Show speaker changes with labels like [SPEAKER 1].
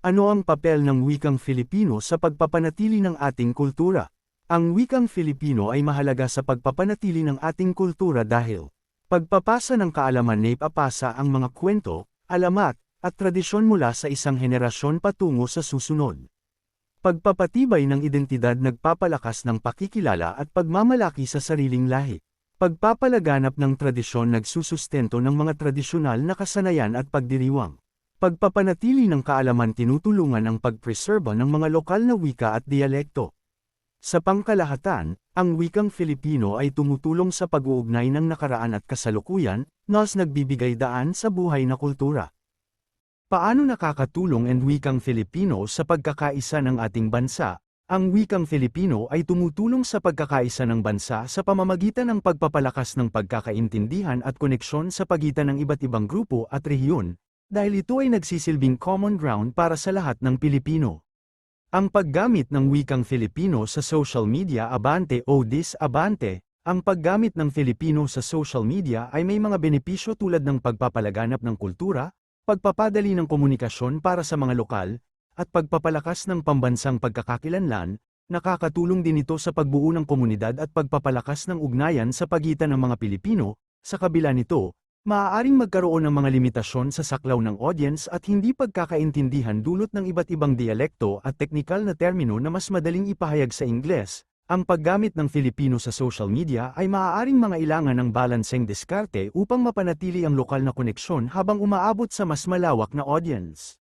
[SPEAKER 1] Ano ang papel ng wikang Filipino sa pagpapanatili ng ating kultura? Ang wikang Filipino ay mahalaga sa pagpapanatili ng ating kultura dahil pagpapasa ng kaalaman na ipapasa ang mga kwento, alamat, at tradisyon mula sa isang henerasyon patungo sa susunod. Pagpapatibay ng identidad nagpapalakas ng pakikilala at pagmamalaki sa sariling lahi. Pagpapalaganap ng tradisyon nagsusustento ng mga tradisyonal na kasanayan at pagdiriwang. Pagpapanatili ng kaalaman tinutulungan ang pagpreserba ng mga lokal na wika at dialekto. Sa pangkalahatan, ang wikang Filipino ay tumutulong sa pag-uugnay ng nakaraan at kasalukuyan, nas nagbibigay daan sa buhay na kultura. Paano nakakatulong ang wikang Filipino sa pagkakaisa ng ating bansa? Ang wikang Filipino ay tumutulong sa pagkakaisa ng bansa sa pamamagitan ng pagpapalakas ng pagkakaintindihan at koneksyon sa pagitan ng iba't ibang grupo at rehiyon, dahil ito ay nagsisilbing common ground para sa lahat ng Pilipino. Ang paggamit ng wikang Filipino sa social media abante o disabante. Ang paggamit ng Filipino sa social media ay may mga benepisyo tulad ng pagpapalaganap ng kultura, pagpapadali ng komunikasyon para sa mga lokal, at pagpapalakas ng pambansang pagkakakilanlan. Nakakatulong din ito sa pagbuo ng komunidad at pagpapalakas ng ugnayan sa pagitan ng mga Pilipino. Sa kabila nito, maaaring magkaroon ng mga limitasyon sa saklaw ng audience at hindi pagkakaintindihan dulot ng iba't ibang dialekto at teknikal na termino na mas madaling ipahayag sa Ingles. Ang paggamit ng Filipino sa social media ay maaaring mangailangan ng balanseng diskarte upang mapanatili ang lokal na koneksyon habang umaabot sa mas malawak na audience.